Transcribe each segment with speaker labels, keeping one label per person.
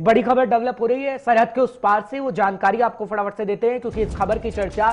Speaker 1: एक बड़ी खबर डेवलप हो रही है सरहद के उस पार से, वो जानकारी आपको फटाफट से देते हैं क्योंकि इस खबर की चर्चा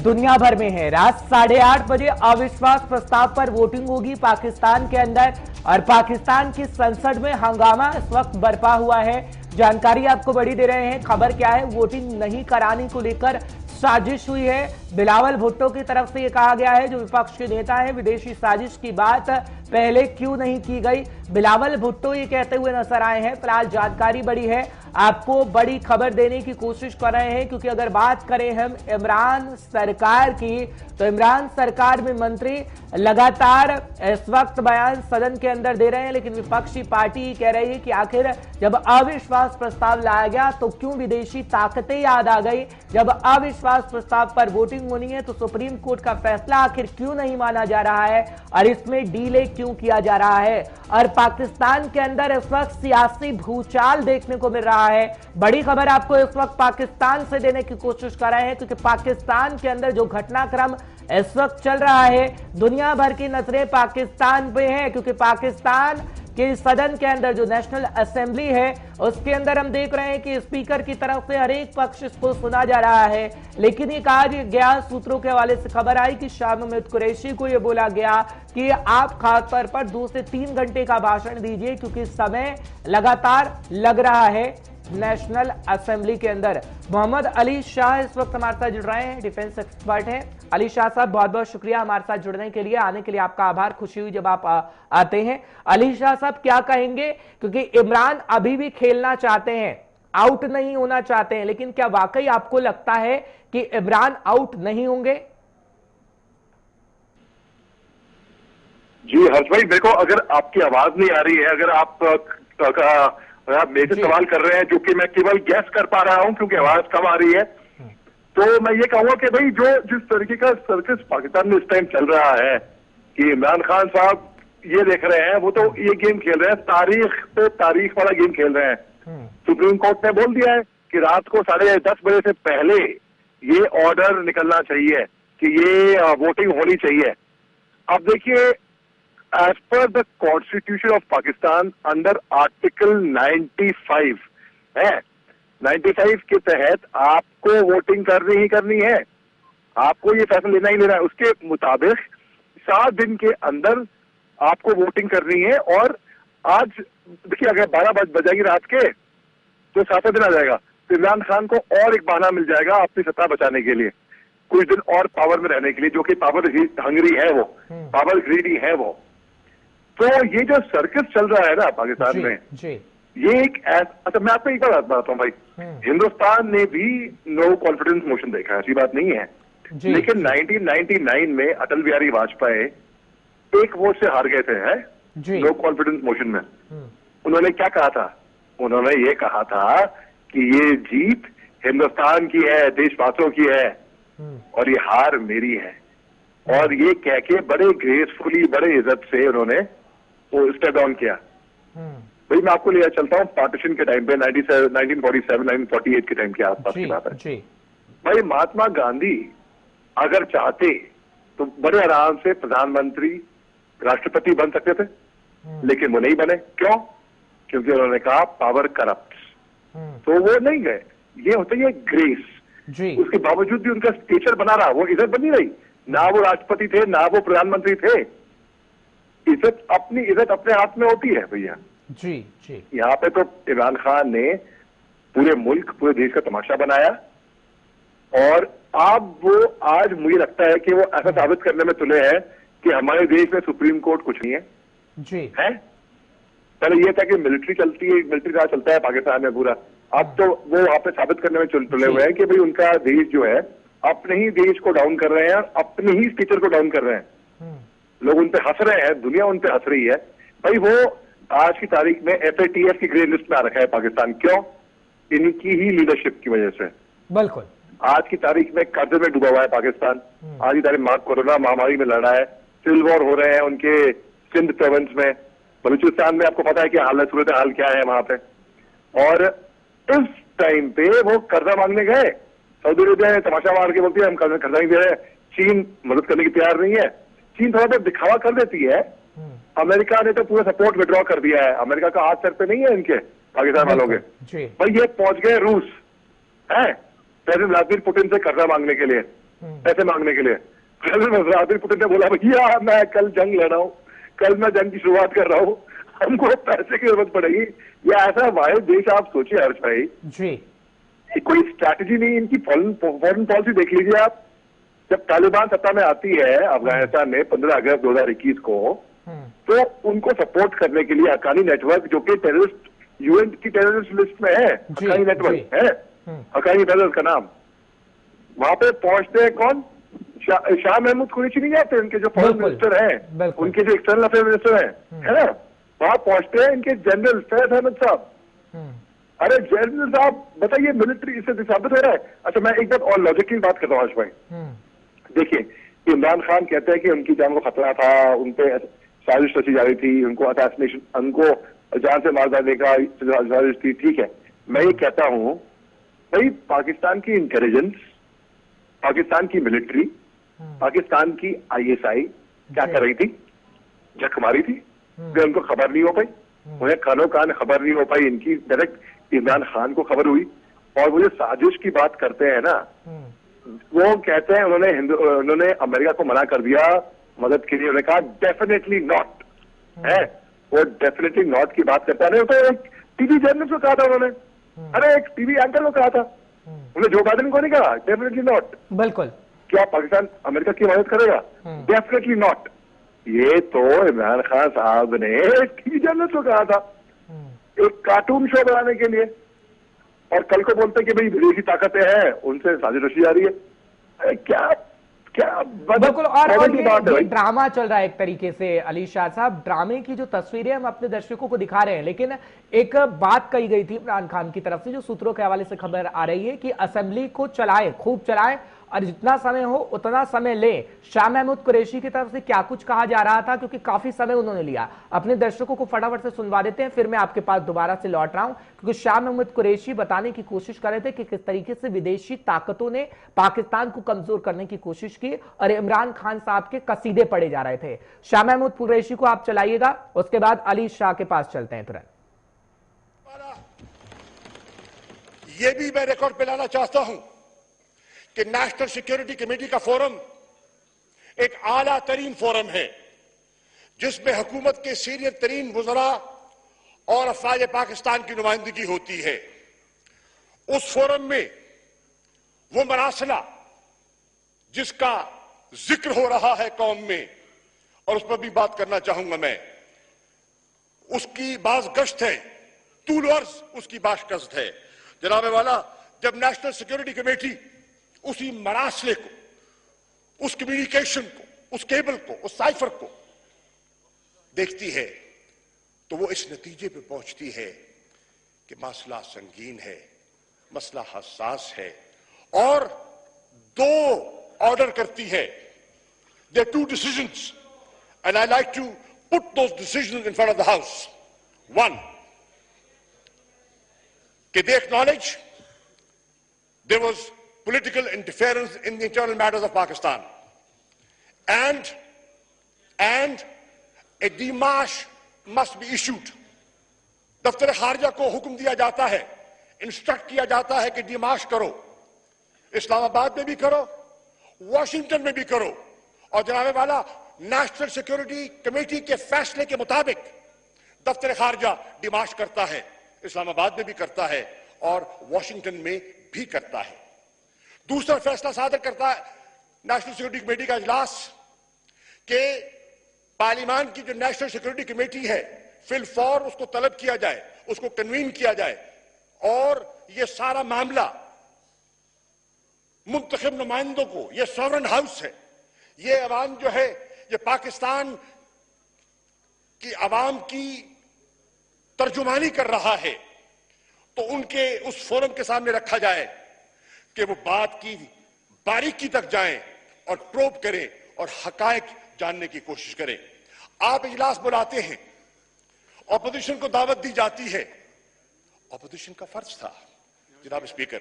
Speaker 1: दुनिया भर में है। रात 8:30 बजे अविश्वास प्रस्ताव पर वोटिंग होगी पाकिस्तान के अंदर और पाकिस्तान की संसद में हंगामा इस वक्त बरपा हुआ है। जानकारी आपको बड़ी दे रहे हैं। खबर क्या है, वोटिंग नहीं कराने को लेकर साजिश हुई है। बिलावल भुट्टो की तरफ से यह कहा गया है, जो विपक्ष के नेता है, विदेशी साजिश की बात पहले क्यों नहीं की गई। बिलावल भुट्टो ये कहते हुए नजर आए हैं। फिलहाल जानकारी बड़ी है, आपको बड़ी खबर देने की कोशिश कर रहे हैं क्योंकि अगर बात करें हम इमरान सरकार की, तो इमरान सरकार में मंत्री लगातार इस वक्त बयान सदन के अंदर दे रहे हैं, लेकिन विपक्षी पार्टी कह रही है कि आखिर जब अविश्वास प्रस्ताव लाया गया तो क्यों विदेशी ताकतें याद आ गई। जब अविश्वास प्रस्ताव पर वोटिंग होनी है तो सुप्रीम कोर्ट का फैसला आखिर क्यों नहीं माना जा रहा है और इसमें डीले क्यों किया जा रहा है। और पाकिस्तान के अंदर इस वक्त सियासी भूचाल देखने को मिल रहा है। बड़ी खबर आपको इस वक्त पाकिस्तान से देने की कोशिश कर रहे हैं क्योंकि पाकिस्तान के अंदर जो घटनाक्रम इस वक्त चल रहा है, दुनिया भर की नजरें पाकिस्तान पे हैं क्योंकि पाकिस्तान के सदन के अंदर जो नेशनल असेंबली है उसके अंदर हम देख रहे हैं कि स्पीकर की तरफ से हर एक पक्ष को सुना जा रहा है, लेकिन ये कहा गया, सूत्रों के हवाले से खबर आई कि शाह महमूद कुरैशी को यह बोला गया कि आप खासतौर पर 2 से 3 घंटे का भाषण दीजिए क्योंकि समय लगातार लग रहा है नेशनल असेंबली के अंदर। मोहम्मद अली शाह इस वक्त हमारे साथ जुड़ रहे हैं, डिफेंस एक्सपर्ट हैं। अली शाह साहब, बहुत बहुत शुक्रिया हमारे साथ जुड़ने के लिए, आने के लिए आपका आभार, खुशी हुई जब आप आते हैं। अली शाह साहब, क्या कहेंगे, क्योंकि इमरान अभी भी खेलना चाहते हैं, आउट नहीं होना चाहते हैं, लेकिन क्या वाकई आपको लगता है कि इमरान आउट नहीं होंगे?
Speaker 2: जी हर्ष भाई, देखो, अगर आपकी आवाज नहीं आ रही है, अगर आप मेरे से सवाल कर रहे हैं जो कि मैं केवल गैस कर पा रहा हूं क्योंकि आवाज कम आ रही है, तो मैं ये कहूंगा कि भाई जो जिस तरीके का सर्कस पाकिस्तान में इस टाइम चल रहा है कि इमरान खान साहब ये देख रहे हैं, वो तो ये गेम खेल रहे हैं, तारीख पे तारीख वाला गेम खेल रहे हैं। सुप्रीम कोर्ट ने बोल दिया है कि रात को 10:30 बजे से पहले ये ऑर्डर निकलना चाहिए कि ये वोटिंग होनी चाहिए। अब देखिए, as per the Constitution of Pakistan under article 95 है, 95 के तहत आपको वोटिंग करनी ही करनी है, आपको ये फैसला लेना ही लेना है। उसके मुताबिक 7 दिन के अंदर आपको वोटिंग करनी है। और आज देखिए, अगर 12 बज जाएगी रात के तो 7वां दिन आ जाएगा, तो इमरान खान को और एक बहाना मिल जाएगा अपनी सत्ता बचाने के लिए, कुछ दिन और पावर में रहने के लिए, जो कि पावर हंगरी है, वो पावर ग्रीडी है वो। तो ये जो सर्कस चल रहा है ना पाकिस्तान में, ये एक अच्छा, मैं आपको एक बात बताता हूँ भाई, हिंदुस्तान ने भी नो कॉन्फिडेंस मोशन देखा है, ऐसी बात नहीं है, लेकिन 1999 में अटल बिहारी वाजपेयी एक वोट से हार गए थे, है नो कॉन्फिडेंस मोशन में। उन्होंने क्या कहा था? उन्होंने ये कहा था कि ये जीत हिंदुस्तान की है, देशवासियों की है, और ये हार मेरी है। और ये कह के बड़े ग्रेसफुली, बड़े इज्जत से उन्होंने वो स्टेप डाउन किया। भाई मैं आपको ले चलता हूँ पार्टीशन के टाइम पे, 1947 1948 के टाइम के आसपास की बात है। भाई महात्मा गांधी अगर चाहते तो बड़े आराम से प्रधानमंत्री, राष्ट्रपति बन सकते थे, लेकिन वो नहीं बने। क्यों? क्योंकि उन्होंने कहा पावर करप्ट, तो वो नहीं गए। ये होता है ग्रेस। उसके बावजूद भी उनका स्टेचर बना रहा, वो इज्जत बनी रही। ना वो राष्ट्रपति थे, ना वो प्रधानमंत्री थे। इज्जत अपने हाथ में होती है भैया।
Speaker 1: जी जी।
Speaker 2: यहाँ पे तो इमरान खान ने पूरे मुल्क, पूरे देश का तमाशा बनाया, और अब वो आज मुझे लगता है कि वो ऐसा साबित करने में तुले हैं कि हमारे देश में सुप्रीम कोर्ट कुछ नहीं है।
Speaker 1: जी
Speaker 2: है, पहले ये था कि मिलिट्री चलती है, मिलिट्री राज चलता है पाकिस्तान में पूरा। अब तो वो वहां पे साबित करने में तुले हुए हैं कि भाई उनका देश जो है अपने ही देश को डाउन कर रहे हैं, अपने ही टीचर को डाउन कर रहे हैं। लोग उन पे हंस रहे हैं, दुनिया उन पे हंस रही है। भाई वो आज की तारीख में FATF की ग्रे लिस्ट में आ रखा है पाकिस्तान। क्यों? इनकी ही लीडरशिप की वजह से।
Speaker 1: बिल्कुल।
Speaker 2: आज की तारीख में कर्जे में डूबा हुआ है पाकिस्तान। आज की तारीख में कोरोना महामारी में लड़ रहा है, सिविल वॉर हो रहे हैं उनके सिंध प्रोविंस में, बलूचिस्तान में आपको पता है कि हालत सूरत हाल क्या है वहां पे। और इस टाइम पे वो कर्जा मांगने गए, सऊदी अरेबिया ने तमाशा मार के बोलती है हम कर्जा नहीं दे रहे, चीन मदद करने की तैयार नहीं है। चीन थोड़ा बहुत दिखावा कर देती है। अमेरिका ने तो पूरा सपोर्ट विड्रॉ कर दिया है। अमेरिका का हाथ सर पे नहीं है इनके, पाकिस्तान वालों के।
Speaker 1: जी।
Speaker 2: भाई ये पहुंच गए रूस है प्रेसिडेंट व्लादिमीर पुतिन से कर्जा मांगने के लिए, पैसे मांगने के लिए। प्रेसिडेंट व्लादिमीर पुतिन ने बोला भैया मैं कल जंग लड़ रहा हूँ, कल मैं जंग की शुरुआत कर रहा हूँ, हमको पैसे की जरूरत पड़ेगी। ये ऐसा वाहिद देश आप सोचिए हर्ष भाई
Speaker 1: जी।
Speaker 2: कोई स्ट्रैटेजी नहीं इनकी। फॉरेन पॉलिसी देख लीजिए आप। जब तालिबान सत्ता में आती है अफगानिस्तान में 15 अगस्त 2021 को, तो उनको सपोर्ट करने के लिए हक्कानी नेटवर्क, जो कि टेररिस्ट यूएन की टेररिस्ट लिस्ट में है, हक्कानी नेटवर्क है, हक्कानी टेररिस्ट का नाम, वहां पे पहुंचते हैं कौन? शाह महमूद कुरैशी नहीं जाते, उनके जो फॉरेन मिनिस्टर हैं, उनके जो एक्सटर्नल अफेयर मिनिस्टर हैं, है ना, वहां पहुंचते हैं इनके जनरल फैज अहमद साहब। अरे जनरल साहब बताइए, मिलिट्री इससे साबित हो रहा है। अच्छा मैं एक बात और लॉजिक की बात करता हूँ हर्ष भाई। देखिए इमरान खान कहते हैं कि उनकी जान को खतरा था, उनपे साजिश रची जा रही थी, उनको असैसिनेशन, उनको जान से मार डालने का साजिश थी, ठीक है। मैं ये कहता हूं भाई पाकिस्तान की इंटेलिजेंस, पाकिस्तान की मिलिट्री, पाकिस्तान की आईएसआई क्या कर रही थी? जख मारी थी, फिर उनको खबर नहीं हो पाई, उन्हें कानो कान खबर नहीं हो पाई, इनकी डायरेक्ट इमरान खान को खबर हुई। और वो जो साजिश की बात करते हैं ना, वो कहते हैं उन्होंने अमेरिका को मना कर दिया मदद के लिए, उन्होंने कहा डेफिनेटली नॉट है, वो डेफिनेटली नॉट की बात करता है। तो एक टीवी जर्नलिस्ट को कहा था उन्होंने, अरे एक टीवी एंकर को कहा था, उन्होंने जो बाइडेन को नहीं कहा डेफिनेटली नॉट।
Speaker 1: बिल्कुल।
Speaker 2: क्या पाकिस्तान अमेरिका की मदद करेगा? Definitely not. ये तो इमरान खान साहब ने टीवी जर्नलिस्ट को कहा था एक कार्टून शो बनाने के लिए, और कल को बोलते कि भाई विदेशी ताकतें हैं उनसे साजिश रची जा रही है। अरे क्या क्या
Speaker 1: बिल्कुल। और ये ड्रामा चल रहा है एक तरीके से अली शाह साहब, ड्रामे की जो तस्वीरें हम अपने दर्शकों को दिखा रहे हैं। लेकिन एक बात कही गई थी इमरान खान की तरफ से, जो सूत्रों के हवाले से खबर आ रही है कि असेंबली को चलाए, खूब चलाए, और जितना समय हो उतना समय ले। शाह महमूद कुरैशी की तरफ से क्या कुछ कहा जा रहा था, क्योंकि काफी समय उन्होंने लिया। अपने दर्शकों को फटाफट से सुनवा देते हैं, फिर मैं आपके पास दोबारा से लौट रहा हूं, क्योंकि शाह महमूद कुरैशी बताने की कोशिश कर रहे थे कि किस तरीके से विदेशी ताकतों ने पाकिस्तान को कमजोर करने की कोशिश की, और इमरान खान साहब के कसीदे पढ़े जा रहे थे। शाह महमूद कुरैशी को आप चलाइएगा, उसके बाद अली शाह के पास चलते हैं तुरंत।
Speaker 3: ये भी मैं रिकॉर्ड पे लाना चाहता हूं कि नेशनल सिक्योरिटी कमेटी का फोरम एक आला तरीन फोरम है, जिसमें हुकूमत के सीनियर तरीन वुज़रा और अफवाज पाकिस्तान की नुमाइंदगी होती है। उस फोरम में वो मरासला जिसका जिक्र हो रहा है कौम में, और उस पर भी बात करना चाहूंगा मैं, उसकी बाज गश्त है, तूल अर्ज़ उसकी बाज गश्त है। जनाब वाला, जब नेशनल सिक्योरिटी कमेटी उसी मरासले को, उस कम्युनिकेशन को, उस केबल को, उस साइफर को देखती है, तो वो इस नतीजे पे पहुंचती है कि मसला संगीन है, मसला हसास है, और दो ऑर्डर करती है। There two decisions and I like to put those decisions in front of the house. One, कि they acknowledge there was political interference in the internal matters of Pakistan, and a demarche must be issued. दफ्तर खारजा को हुक्म दिया जाता है, instruct किया जाता है कि डिमार्श करो, इस्लामाबाद में भी करो, वॉशिंगटन में भी करो। और जनाब वाला, नेशनल सिक्योरिटी कमेटी के फैसले के मुताबिक दफ्तर खारजा डिमार्श करता है, इस्लामाबाद में भी करता है और वॉशिंगटन में भी करता है। दूसरा फैसला सादर करता है नेशनल सिक्योरिटी कमेटी का इजलास कि पार्लियामान की जो नेशनल सिक्योरिटी कमेटी है, फिल फौर उसको तलब किया जाए, उसको कन्वीन किया जाए, और ये सारा मामला मुंतखब नुमाइंदों को, ये सॉवरेन हाउस है, ये अवाम जो है, ये पाकिस्तान की अवाम की तर्जुमानी कर रहा है, तो उनके उस फोरम के सामने रखा जाए कि वो बात की बारीकी तक जाएं और प्रोब करें और हकायक जानने की कोशिश करें। आप इजलास बुलाते हैं, ऑपोजिशन को दावत दी जाती है, ऑपोजिशन का फर्ज था जनाब स्पीकर।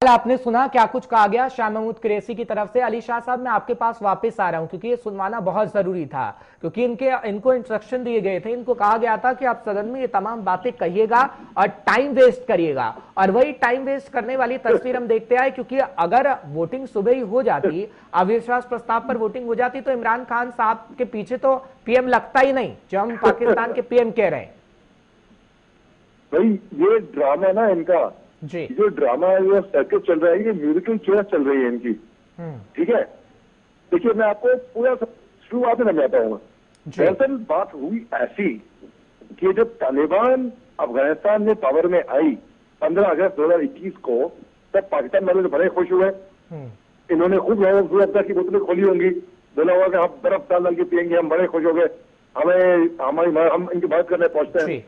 Speaker 1: आपने सुना क्या कुछ कहा गया शाह महमूद कुरैशी की तरफ से। अली शाह साहब, मैं आपके पास वापस आ रहा हूं क्योंकि ये सुनवाना बहुत जरूरी था, क्योंकि इनको इंस्ट्रक्शन दिए गए थे, इनको कहा गया था कि आप सदन में ये तमाम बातें कहिएगा और टाइम वेस्ट करिएगा, और वही टाइम वेस्ट करने वाली तस्वीर हम देखते आए। क्योंकि अगर वोटिंग सुबह ही हो जाती, अविश्वास प्रस्ताव पर वोटिंग हो जाती, तो इमरान खान साहब के पीछे तो पीएम लगता ही नहीं, जो हम पाकिस्तान के पीएम कह रहे हैं।
Speaker 2: भाई ये ड्रामा ना इनका,
Speaker 1: जी,
Speaker 2: जो ड्रामा ये सर्कस चल रहा है, ये म्यूजिकल चेयर चल रही है इनकी। ठीक है, देखिए मैं आपको पूरा शुरुआत में समझाता हूँ। दरअसल बात हुई ऐसी कि जब तालिबान अफगानिस्तान में पावर में आई 15 अगस्त 2021 को, तब पाकिस्तान वाले तो बड़े खुश हुए। इन्होंने खूब अफ्जा की बोतलें खोली होंगी, बोला होगा कि हम बर्फ डाल के पियेंगे, हम बड़े खुश हो गए, हम इनकी मदद करने पहुंचते हैं।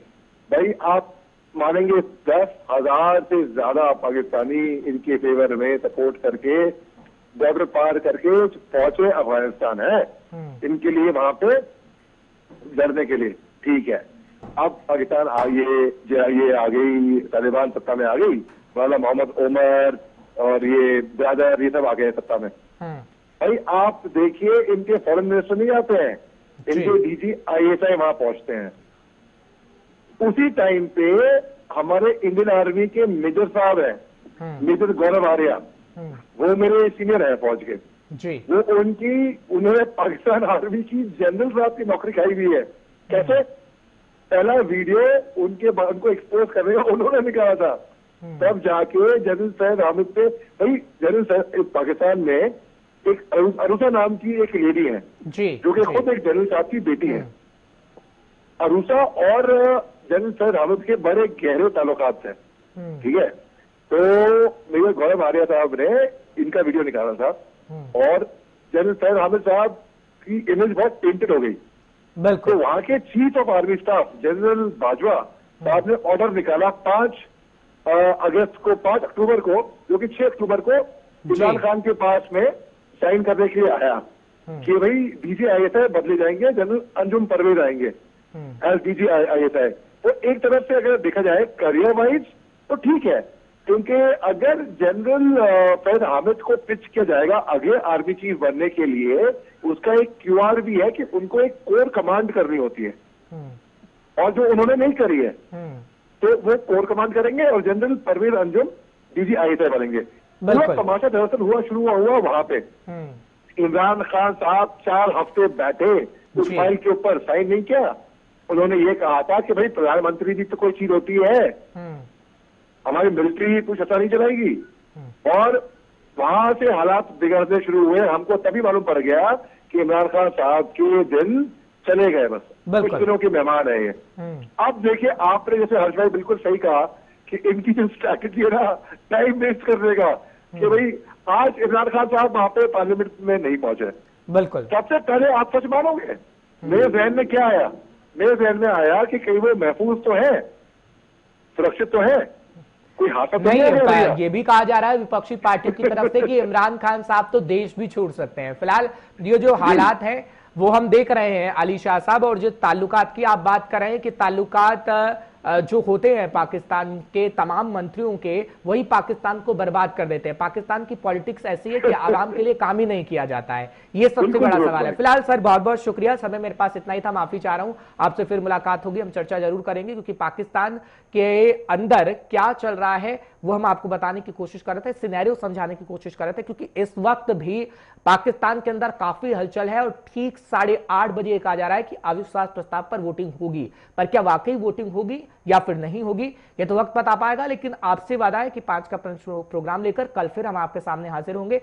Speaker 2: भाई आप मानेंगे 10,000 से ज्यादा पाकिस्तानी इनके फेवर में सपोर्ट करके बॉर्डर पार करके पहुंचे अफगानिस्तान है इनके लिए वहां पे लड़ने के लिए। ठीक है, अब पाकिस्तान ये आ गई, तालिबान सत्ता में आ गई, मौलाना मोहम्मद ओमर और ये ब्रदर, ये सब आ गए सत्ता में। भाई आप देखिए, इनके फॉरेन मिनिस्टर नहीं आते हैं, इनके डीजी ISI वहां पहुंचते हैं। उसी टाइम पे हमारे इंडियन आर्मी के मेजर साहब हैं, मेजर गौरव आर्या, वो मेरे सीनियर है फौज के
Speaker 1: जी,
Speaker 2: वो उन्होंने पाकिस्तान आर्मी की जनरल साहब की नौकरी खाई हुई है। कैसे? पहला वीडियो उनको एक्सपोज करने का उन्होंने निकाला था, तब जाके जनरल सैयद हामिद पे, भाई जनरल सैयद पाकिस्तान में एक अरूसा नाम की एक लेडी है
Speaker 1: जी,
Speaker 2: जो कि खुद एक जनरल साहब की बेटी है। अरूसा और जनरल सैयद हामिद के बड़े गहरे ताल्लुकात हैं। ठीक है, तो मेरे गौरव आर्या साहब ने इनका वीडियो निकाला था और जनरल सैयद हामिद साहब की इमेज बहुत पेंटेड हो गई। तो वहां के chief of army staff general Bajwa साहब ने ऑर्डर निकाला 5 अक्टूबर को, जो कि 6 अक्टूबर को इमरान खान के पास में साइन करने के लिए आया कि भाई डीजी ISI बदले जाएंगे, जनरल अंजुम परवेज आएंगे एज डीजी ISI। तो एक तरफ से अगर देखा जाए करियर वाइज तो ठीक है, क्योंकि अगर जनरल सैयद हामिद को पिच किया जाएगा आगे आर्मी चीफ बनने के लिए, उसका एक QR भी है कि उनको एक कोर कमांड करनी होती है, और जो उन्होंने नहीं करी है, तो वो कोर कमांड करेंगे और general Parvez Anjum DG ISI बनेंगे। पूरा तमाशा दरअसल हुआ वहां पे। इमरान खान साहब 4 हफ्ते बैठे, उस फाइल के ऊपर साइन नहीं किया। उन्होंने ये कहा था कि भाई प्रधानमंत्री जी तो कोई चीज होती है, हमारी मिलिट्री कुछ ऐसा नहीं चलाएगी, और वहां से हालात बिगड़ने शुरू हुए। हमको तभी मालूम पड़ गया कि इमरान खान साहब के दिन चले गए, बस कुछ दिनों के मेहमान है ये। अब देखिए, आपने जैसे हर्ष भाई बिल्कुल सही कहा कि इनकी जो स्ट्रैटेजी है ना टाइम वेस्ट करने का, कि भाई आज इमरान खान साहब वहां पे पार्लियामेंट में नहीं पहुंचे।
Speaker 1: बिल्कुल,
Speaker 2: सबसे पहले आप सच मानोगे, मेरे जहन में क्या आया? मेरे जहन में आया कि कहीं वो महफूज तो है, सुरक्षित तो है, कोई हादसा नहीं है।
Speaker 1: ये भी कहा जा रहा है विपक्षी पार्टी की तरफ से कि इमरान खान साहब तो देश भी छोड़ सकते हैं। फिलहाल ये जो हालात हैं वो हम देख रहे हैं अली शाह साहब, और जो ताल्लुकात की आप बात कर रहे हैं कि ताल्लुकात जो होते हैं पाकिस्तान के तमाम मंत्रियों के, वही पाकिस्तान को बर्बाद कर देते हैं। पाकिस्तान की पॉलिटिक्स ऐसी है कि आवाम के लिए काम ही नहीं किया जाता है, ये सबसे बड़ा सवाल है। फिलहाल सर बहुत बहुत शुक्रिया, समय मेरे पास इतना ही था, माफी चाह रहा हूं, आपसे फिर मुलाकात होगी, हम चर्चा जरूर करेंगे, क्योंकि पाकिस्तान के अंदर क्या चल रहा है वो हम आपको बताने की कोशिश कर रहे थे, सिनेरियो समझाने की कोशिश कर रहे थे, क्योंकि इस वक्त भी पाकिस्तान के अंदर काफी हलचल है और ठीक 8:30 बजे कहा जा रहा है कि अविश्वास प्रस्ताव पर वोटिंग होगी। पर क्या वाकई वोटिंग होगी या फिर नहीं होगी, ये तो वक्त बता पाएगा। लेकिन आपसे वादा है कि 5 का प्रोग्राम लेकर कल फिर हम आपके सामने हाजिर होंगे।